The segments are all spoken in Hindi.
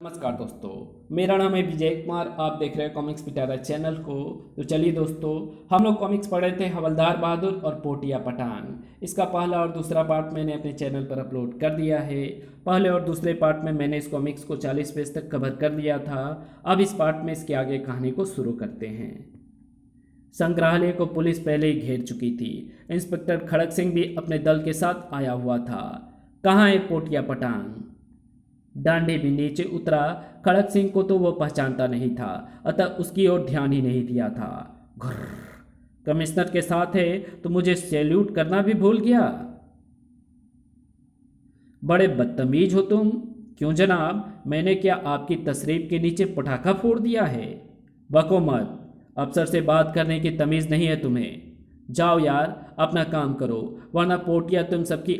नमस्कार दोस्तों, मेरा नाम है विजय कुमार। आप देख रहे हैं कॉमिक्स पिटारा चैनल को। तो चलिए दोस्तों, हम लोग कॉमिक्स पढ़ रहे थे हवलदार बहादुर और पोटिया पठान। इसका पहला और दूसरा पार्ट मैंने अपने चैनल पर अपलोड कर दिया है। पहले और दूसरे पार्ट में मैंने इस कॉमिक्स को 40 पेज तक कवर कर लिया था। अब इस पार्ट में इसके आगे कहानी को शुरू करते हैं। संग्रहालय को पुलिस पहले ही घेर चुकी थी। इंस्पेक्टर खड़क सिंह भी अपने दल के साथ आया हुआ था। कहाँ है पोटिया पठान? डांडे भी नीचे उतरा। खड़क सिंह को तो वह पहचानता नहीं था, अतः उसकी ओर ध्यान ही नहीं दिया था। घुर्र, कमिश्नर के साथ है तो मुझे सैल्यूट करना भी भूल गया। बड़े बदतमीज हो तुम। क्यों जनाब, मैंने क्या आपकी तशरीफ के नीचे पटाखा फोड़ दिया है? बको मत, अफसर से बात करने की तमीज़ नहीं है तुम्हें। जाओ यार, अपना काम करो, वरना पोटिया तुम सबकी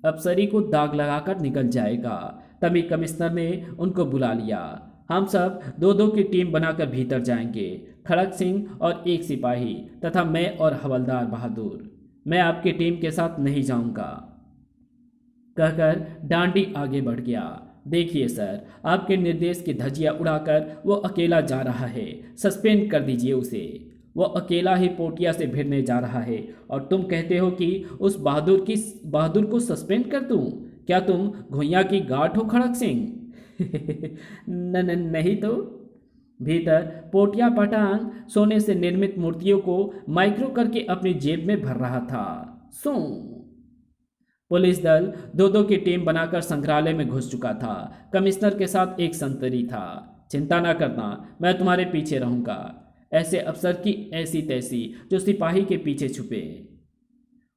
अफसरी को दाग लगाकर निकल जाएगा। तभी कमिश्नर ने उनको बुला लिया। हम सब दो दो की टीम बनाकर भीतर जाएंगे, खड़क सिंह और एक सिपाही तथा मैं और हवलदार बहादुर। मैं आपकी टीम के साथ नहीं जाऊंगा, कहकर डांडी आगे बढ़ गया। देखिए सर, आपके निर्देश की धज्जियां उड़ाकर वो अकेला जा रहा है। सस्पेंड कर दीजिए उसे। वो अकेला ही पोटिया से भिड़ने जा रहा है और तुम कहते हो कि उस बहादुर को सस्पेंड कर दूं? क्या तुम घुइयां की गांठ हो खड़क सिंह? नहीं तो। भीतर पोटिया पटांग सोने से निर्मित मूर्तियों को माइक्रो करके अपनी जेब में भर रहा था। सो पुलिस दल दो दो की टीम बनाकर संग्रहालय में घुस चुका था। कमिश्नर के साथ एक संतरी था। चिंता ना करना, मैं तुम्हारे पीछे रहूंगा। ऐसे अफसर की ऐसी तैसी जो सिपाही के पीछे छुपे।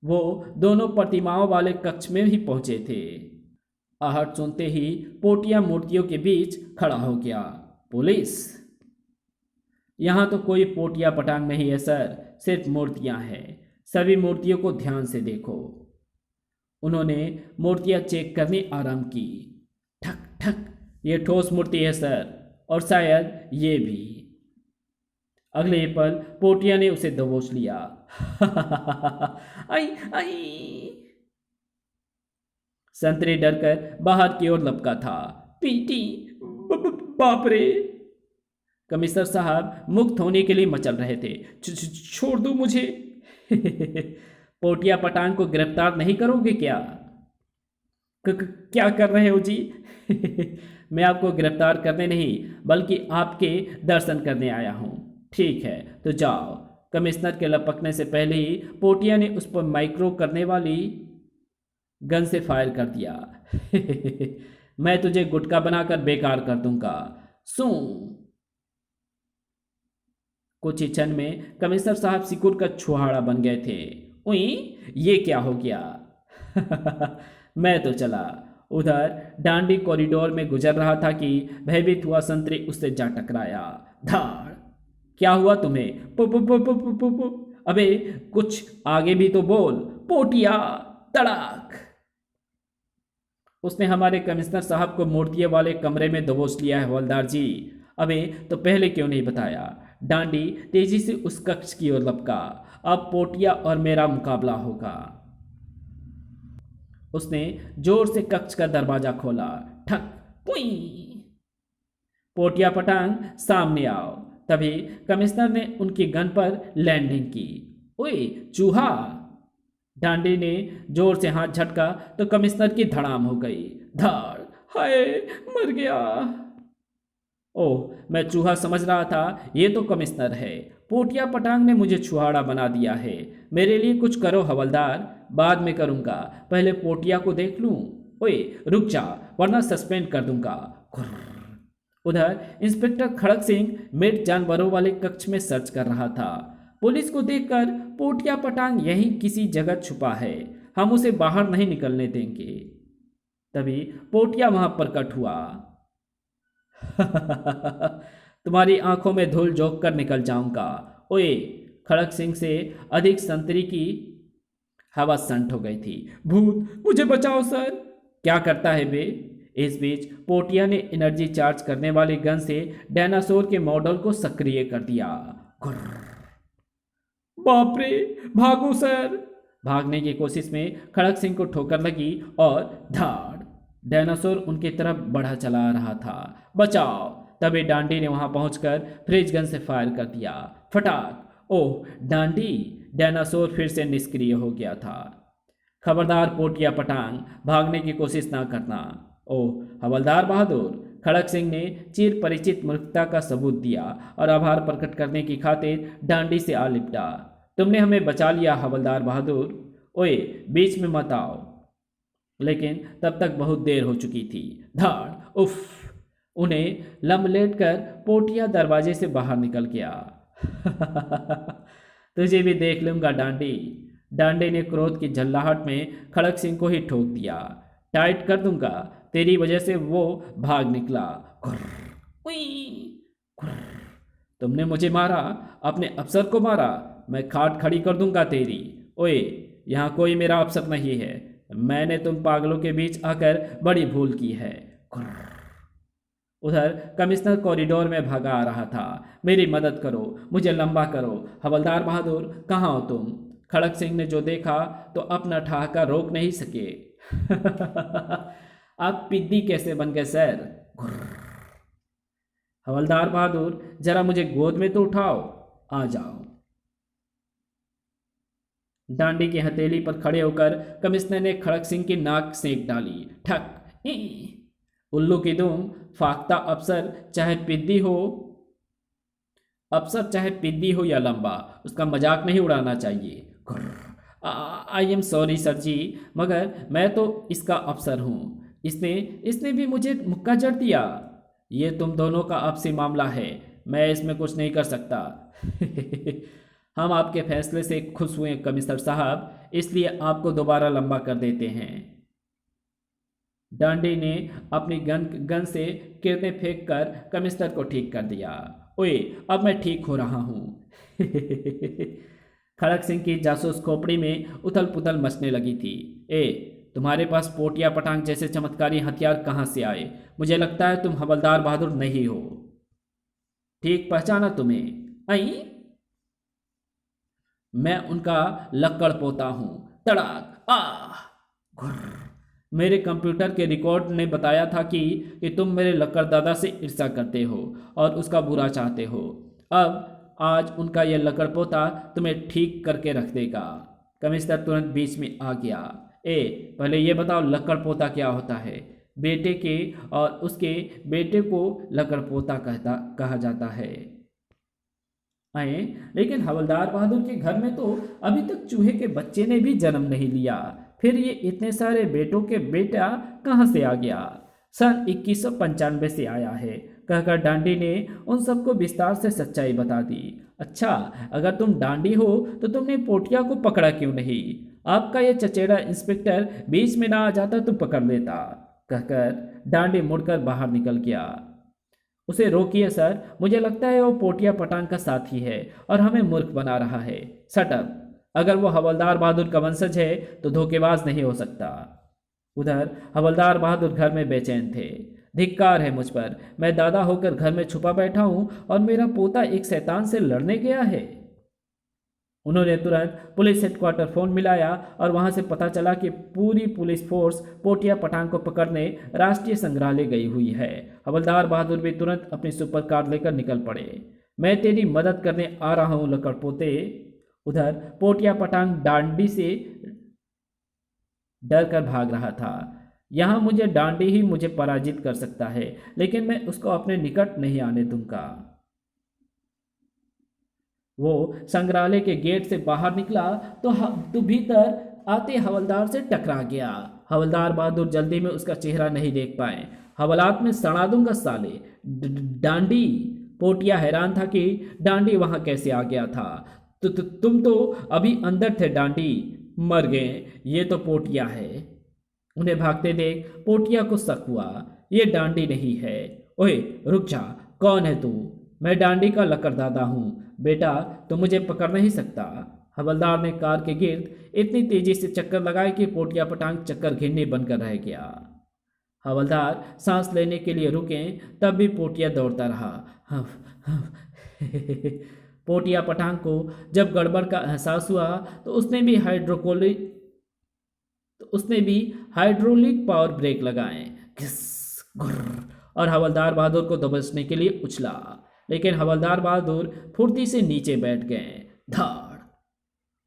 वो दोनों प्रतिमाओं वाले कक्ष में ही पहुंचे थे। आहट सुनते ही पोटिया मूर्तियों के बीच खड़ा हो गया। पुलिस? यहां तो कोई पोटिया पटांग नहीं है सर, सिर्फ मूर्तियां हैं। सभी मूर्तियों को ध्यान से देखो। उन्होंने मूर्तियां चेक करनी आरंभ की। ठक ठक, ये ठोस मूर्ति है सर, और शायद ये भी। अगले पल पोटिया ने उसे दबोच लिया। आई आई। संतरे डरकर बाहर की ओर लपका था। पीटी, बाप रे। कमिश्नर साहब मुक्त होने के लिए मचल रहे थे। छोड़ दो मुझे। पोटिया पटांग को गिरफ्तार नहीं करोगे क्या? क्या कर रहे हो जी? मैं आपको गिरफ्तार करने नहीं, बल्कि आपके दर्शन करने आया हूं। ठीक है, तो जाओ। कमिश्नर के लपकने से पहले ही पोटिया ने उस पर माइक्रो करने वाली गन से फायर कर दिया। मैं तुझे गुटका बनाकर बेकार कर दूंगा। सू। कुछ ही क्षण में कमिश्नर साहब सिकुड़ का छुहाड़ा बन गए थे। उई, ये क्या हो गया? मैं तो चला। उधर डांडी कॉरिडोर में गुजर रहा था कि भयभीत हुआ संतरी उससे जा टकराया। धाड़। क्या हुआ तुम्हें? पु पु पु पु पु पु पु। अबे कुछ आगे भी तो बोल। पोटिया। तड़ाक। उसने हमारे कमिश्नर साहब को मूर्तियों वाले कमरे में दबोच लिया है हवलदार जी। अबे तो पहले क्यों नहीं बताया? डांडी तेजी से उस कक्ष की ओर लपका। अब पोटिया और मेरा मुकाबला होगा। उसने जोर से कक्ष का दरवाजा खोला। ठक पुई। पोटिया पटांग, सामने आओ। तभी कमिश्नर ने उनकी गन पर लैंडिंग की। ओए चूहा। डांडी ने जोर से हाथ झटका तो कमिश्नर की धड़ाम हो गई। धाड़। हाय, मर गया। ओह, मैं चूहा समझ रहा था, ये तो कमिश्नर है। पोटिया पटांग ने मुझे छुहाड़ा बना दिया है। मेरे लिए कुछ करो हवलदार। बाद में करूंगा, पहले पोटिया को देख लूं। ओए रुक जा, वरना सस्पेंड कर दूंगा। उधर इंस्पेक्टर खड़क सिंह मृत जानवरों वाले कक्ष में सर्च कर रहा था। पुलिस को देखकर पोटिया पटांग यहीं किसी जगह छुपा है, हम उसे बाहर नहीं निकलने देंगे। तभी पोटिया वहां प्रकट हुआ। तुम्हारी आंखों में धूल झोंक कर निकल जाऊंगा। ओए, खड़क सिंह से अधिक संतरी की हवा संट हो गई थी। भूत, मुझे बचाओ सर। क्या करता है बे? इस बीच पोटिया ने एनर्जी चार्ज करने वाली गन से डायनासोर के मॉडल को सक्रिय कर दिया। बाप रे, भागो सर। भागने की कोशिश में खड़क सिंह को ठोकर लगी और धाड़। डायनासोर उनकी तरफ बढ़ा चला रहा था। बचाओ! तभी डांडी ने वहां पहुंचकर फ्रिज गन से फायर कर दिया। फटाक! ओह डांडी! डायनासोर फिर से निष्क्रिय हो गया था। खबरदार पोटिया पटांग, भागने की कोशिश ना करना। ओह हवलदार बहादुर! खड़क सिंह ने चिर परिचित मूर्खता का सबूत दिया और आभार प्रकट करने की खातिर डांडी से आ लिपटा। तुमने हमें बचा लिया हवलदार बहादुर। ओए बीच में मत आओ। लेकिन तब तक बहुत देर हो चुकी थी। धाड़! उफ! उन्हें लंबलेट कर पोटिया दरवाजे से बाहर निकल गया। तुझे भी देख लूंगा डांडी। डांडे ने क्रोध की झल्लाहट में खड़क सिंह को ही ठोक दिया। टाइट कर दूंगा, तेरी वजह से वो भाग निकला। खुर्र, उई, खुर्र। तुमने मुझे मारा, अपने अफसर को मारा, मैं खाट खड़ी कर दूंगा तेरी। ओए यहाँ कोई मेरा अफसर नहीं है, मैंने तुम पागलों के बीच आकर बड़ी भूल की है। खुर्र। उधर कमिश्नर कॉरिडोर में भागा आ रहा था। मेरी मदद करो, मुझे लंबा करो। हवलदार बहादुर कहाँ हो तुम? खड़क सिंह ने जो देखा तो अपना ठहाका रोक नहीं सके। आप पिद्दी कैसे बन गए सर? हवलदार बहादुर जरा मुझे गोद में तो उठाओ। आ जाओ। डांडी की हथेली पर खड़े होकर कमिश्नर ने खड़क सिंह की नाक सेक डाली। ठक! ई! उल्लू की दुम, फाख्ता अफसर चाहे पिद्दी हो, अफसर चाहे पिद्दी हो या लंबा, उसका मजाक नहीं उड़ाना चाहिए। आई एम सॉरी सर जी, मगर मैं तो इसका अफसर हूँ। इसने इसने भी मुझे मुक्का जड़ दिया। ये तुम दोनों का आपसी मामला है, मैं इसमें कुछ नहीं कर सकता। हम आपके फैसले से खुश हुए कमिश्नर साहब, इसलिए आपको दोबारा लंबा कर देते हैं। डांडी ने अपनी गन से किरतें फेंक कर कमिश्नर को ठीक कर दिया। ओए अब मैं ठीक हो रहा हूँ। खड़क सिंह की जासूस खोपड़ी में उथल पुथल मचने लगी थी। ए तुम्हारे पास पोटिया पटांग जैसे चमत्कारी हथियार कहाँ से आए? मुझे लगता है तुम हवलदार बहादुर नहीं हो। ठीक पहचाना तुम्हें। आई मैं उनका लक्कड़ पोता हूँ। तड़ाक! घुर्र! मेरे कंप्यूटर के रिकॉर्ड ने बताया था कि तुम मेरे लक्कड़ दादा से ईर्ष्या करते हो और उसका बुरा चाहते हो। अब आज उनका यह लक्कड़ पोता तुम्हें ठीक करके रख देगा। कमिश्नर तुरंत बीच में आ गया। ए पहले ये बताओ लक्कड़ पोता क्या होता है? बेटे के और उसके बेटे को लक्कड़ पोता कहा जाता है। आए लेकिन हवलदार बहादुर के घर में तो अभी तक चूहे के बच्चे ने भी जन्म नहीं लिया, फिर ये इतने सारे बेटों के बेटा कहाँ से आ गया? सन 2195 से आया है, कहकर डांडी ने उन सबको विस्तार से सच्चाई बता दी। अच्छा अगर तुम डांडी हो तो तुमने पोटिया को पकड़ा क्यों नहीं? आपका ये चचेरा इंस्पेक्टर बीच में ना आ जाता तो पकड़ लेता, कहकर डांडी मुड़कर बाहर निकल गया। उसे रोकिए सर, मुझे लगता है वो पोटिया पटांग का साथी है और हमें मूर्ख बना रहा है। सटअप! अगर वो हवलदार बहादुर का वंशज है तो धोखेबाज नहीं हो सकता। उधर हवलदार बहादुर घर में बेचैन थे। धिक्कार है मुझ पर, मैं दादा होकर घर में छुपा बैठा हूं और मेरा पोता एक शैतान से लड़ने गया है। उन्होंने तुरंत पुलिस हेडक्वार्टर फोन मिलाया और वहां से पता चला कि पूरी पुलिस फोर्स पोटिया पटांग को पकड़ने राष्ट्रीय संग्रहालय गई हुई है। हवलदार बहादुर भी तुरंत अपनी सुपर कार लेकर निकल पड़े। मैं तेरी मदद करने आ रहा हूं लकड़पोते। उधर पोटिया पटांग डांडी से डर कर भाग रहा था। यहां मुझे डांडी ही मुझे पराजित कर सकता है, लेकिन मैं उसको अपने निकट नहीं आने दूंगा। वो संग्रहालय के गेट से बाहर निकला तो भीतर आते हवलदार से टकरा गया। हवलदार बहादुर जल्दी में उसका चेहरा नहीं देख पाए। हवलात में सड़ा दूंगा साले। डांडी! पोटिया हैरान था कि डांडी वहां कैसे आ गया था। तुम तो अभी अंदर थे डांडी। मर गए, ये तो पोटिया है। उन्हें भागते देख पोटिया को शक हुआ, ये डांडी नहीं है। ओए रुक जा, कौन है तू? मैं डांडी का लकड़दादा हूँ बेटा, तो मुझे पकड़ नहीं सकता। हवलदार ने कार के गिर्द इतनी तेजी से चक्कर लगाए कि पोटिया पटांग चक्कर घिरनी बनकर रह गया। हवलदार सांस लेने के लिए रुके, तब भी पोटिया दौड़ता रहा। पोटिया पटांग को जब गड़बड़ का एहसास हुआ तो उसने भी हाइड्रोलिक पावर ब्रेक लगाए। घिस, गुर्र, और हवलदार बहादुर को दबोचने के लिए उछला, लेकिन हवलदार बहादुर फुर्ती से नीचे बैठ गए। धाड़,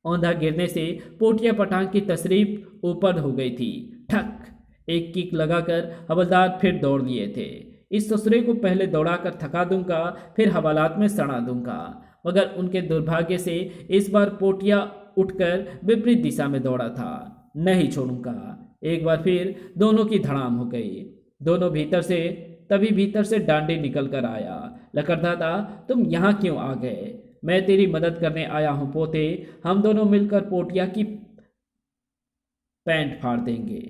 औंधा गिरने से पोटिया पटांग की तशरीफ ऊपर हो गई थी। ठक, एक किक लगाकर हवलदार फिर दौड़ लिए थे। इस ससुरे को पहले दौड़ाकर थका दूंगा, फिर हवालात में सड़ा दूंगा। मगर उनके दुर्भाग्य से इस बार पोटिया उठकर विपरीत दिशा में दौड़ा था। नहीं छोड़ूंगा। एक बार फिर दोनों की धड़ाम हो गई। दोनों भीतर से डांडी निकल कर आया। लकड़दादा, तुम यहाँ क्यों आ गए? मैं तेरी मदद करने आया हूं पोते। हम दोनों मिलकर पोटिया की पैंट फाड़ देंगे।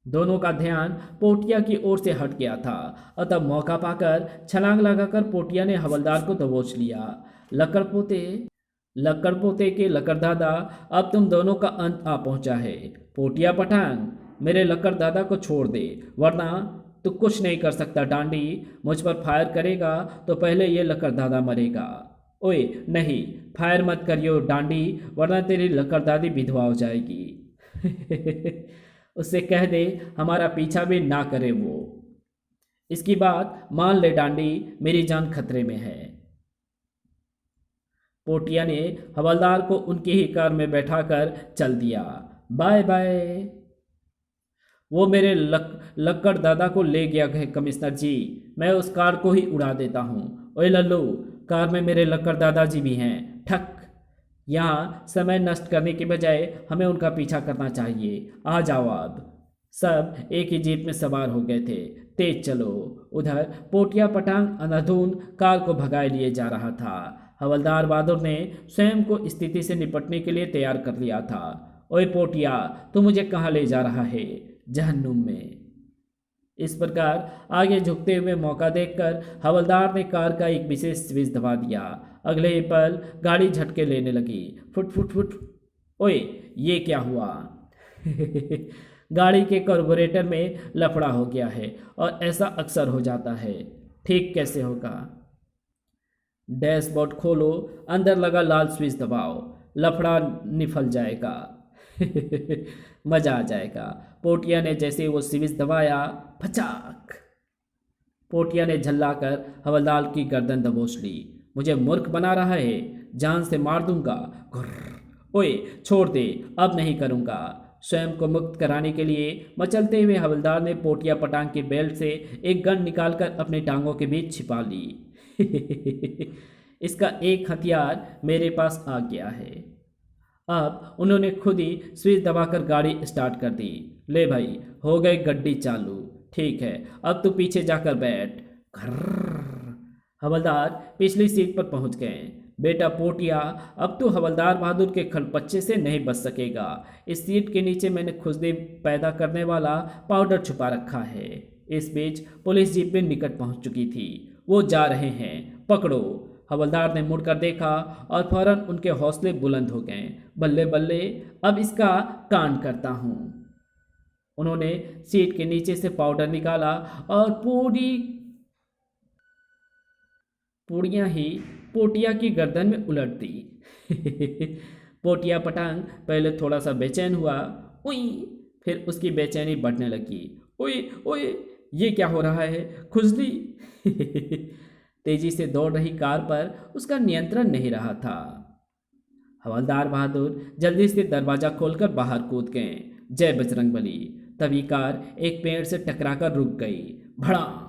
दोनों का ध्यान पोटिया की ओर से हट गया था, और तब मौका पाकर छलांग लगाकर पोटिया ने हवलदार को दबोच लिया। लक्कड़ पोते के लकड़दादा, अब तुम दोनों का अंत आ पहुंचा है। पोटिया पठान, मेरे लक्कड़ दादा को छोड़ दे, वरना तू कुछ नहीं कर सकता। डांडी, मुझ पर फायर करेगा तो पहले ये लक्कड़ दादा मरेगा। ओए नहीं, फायर मत करियो डांडी, वरना तेरी लक्कड़ दादी विधवा हो जाएगी। उससे कह दे हमारा पीछा भी ना करे वो। इसकी बात मान ले डांडी, मेरी जान खतरे में है। पोटिया ने हवलदार को उनकी ही कार में बैठाकर चल दिया। Bye bye. वो मेरे लक्कड़ दादा को ले गया है कमिश्नर जी, मैं उस कार को ही उड़ा देता हूँ। ओए लल्लू, कार में मेरे लक्कड़ दादाजी भी हैं। ठक, यहाँ समय नष्ट करने के बजाय हमें उनका पीछा करना चाहिए। आ जाओ अब। सब एक ही जीप में सवार हो गए थे। तेज चलो। उधर पोटिया पटांग अंधाधुन कार को भगाए लिए जा रहा था। हवलदार बहादुर ने स्वयं को स्थिति से निपटने के लिए तैयार कर लिया था। ओए पोटिया, तू मुझे कहाँ ले जा रहा है? जहन्नुम में। इस प्रकार आगे झुकते हुए मौका देखकर हवलदार ने कार का एक विशेष स्विच दबा दिया। अगले ही पल गाड़ी झटके लेने लगी। Foot foot foot. ओए, ये क्या हुआ? गाड़ी के कार्बोरेटर में लफड़ा हो गया है, और ऐसा अक्सर हो जाता है। ठीक कैसे होगा? डैशबोर्ड खोलो, अंदर लगा लाल स्विच दबाओ, लफड़ा निफल जाएगा। मजा आ जाएगा। पोटिया ने जैसे वो स्विच दबाया, फचाक, पोटिया ने झल्लाकर हवलदार की गर्दन दबोच ली। मुझे मूर्ख बना रहा है, जान से मार दूंगा। ओए छोड़ दे, अब नहीं करूंगा। स्वयं को मुक्त कराने के लिए मचलते हुए हवलदार ने पोटिया पटांग के बेल्ट से एक गन निकालकर अपने टांगों के बीच छिपा ली। इसका एक हथियार मेरे पास आ गया है। अब उन्होंने खुद ही स्विच दबाकर गाड़ी स्टार्ट कर दी। ले भाई, हो गई गड्डी चालू। ठीक है, अब तू पीछे जाकर बैठ। हवलदार पिछली सीट पर पहुंच गए। बेटा पोटिया, अब तू हवलदार बहादुर के खलपच्चे से नहीं बच सकेगा। इस सीट के नीचे मैंने खुजली पैदा करने वाला पाउडर छुपा रखा है। इस बीच पुलिस जीप में निकट पहुंच चुकी थी। वो जा रहे हैं, पकड़ो। हवलदार ने मुड़कर देखा और फौरन उनके हौसले बुलंद हो गए। बल्ले बल्ले, अब इसका कांड करता हूँ। उन्होंने सीट के नीचे से पाउडर निकाला और पूड़ियाँ ही पोटिया की गर्दन में उलट दी। पोटिया पटांग पहले थोड़ा सा बेचैन हुआ, उई, फिर उसकी बेचैनी बढ़ने लगी। ओए ओए, ये क्या हो रहा है? खुजली। तेजी से दौड़ रही कार पर उसका नियंत्रण नहीं रहा था। हवलदार बहादुर जल्दी से दरवाजा खोलकर बाहर कूद गए। जय बजरंगबली। तभी कार एक पेड़ से टकराकर रुक गई। भड़ाम।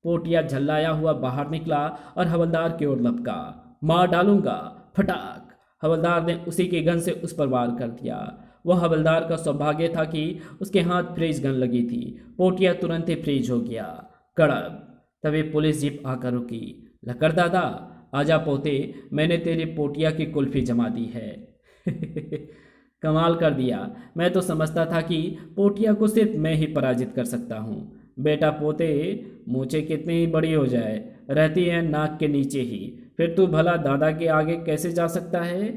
पोटिया झल्लाया हुआ बाहर निकला और हवलदार की ओर लपका। मार डालूंगा। फटाक। हवलदार ने उसी की गन से उस पर वार कर दिया। वह हवलदार का सौभाग्य था कि उसके हाथ फ्रीज गन लगी थी। पोटिया तुरंत ही फ्रीज हो गया। कड़ब। तभी पुलिस जीप आकर रुकी। लक्कड़ दादा, आजा पोते, मैंने तेरी पोटिया की कुल्फी जमा दी है। कमाल कर दिया। मैं तो समझता था कि पोटिया को सिर्फ मैं ही पराजित कर सकता हूँ। बेटा पोते, मूछें कितनी ही बड़ी हो जाए, रहती है नाक के नीचे ही, फिर तू भला दादा के आगे कैसे जा सकता है?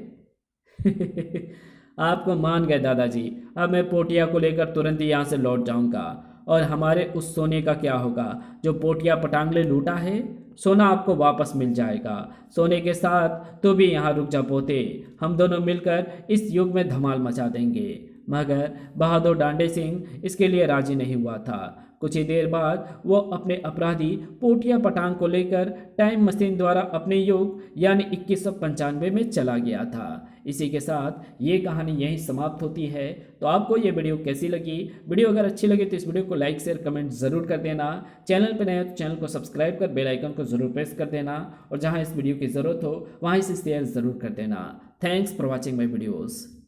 आपको मान गए दादाजी। अब मैं पोटिया को लेकर तुरंत ही यहाँ से लौट जाऊँगा। और हमारे उस सोने का क्या होगा जो पोटिया पटांग ने लूटा है? सोना आपको वापस मिल जाएगा। सोने के साथ तू भी यहाँ रुक जा पोते। हम दोनों मिलकर इस युग में धमाल मचा देंगे। मगर बहादुर डांडे सिंह इसके लिए राजी नहीं हुआ था। कुछ ही देर बाद वो अपने अपराधी पोटिया पटांग को लेकर टाइम मशीन द्वारा अपने युग यानी 2195 में चला गया था। इसी के साथ ये कहानी यहीं समाप्त होती है। तो आपको ये वीडियो कैसी लगी? वीडियो अगर अच्छी लगी तो इस वीडियो को लाइक शेयर कमेंट जरूर कर देना। चैनल पर नया हो तो चैनल को सब्सक्राइब कर बेल आइकन को जरूर प्रेस कर देना और जहां इस वीडियो की जरूरत हो वहां इसे शेयर जरूर कर देना। Thanks for watching my videos.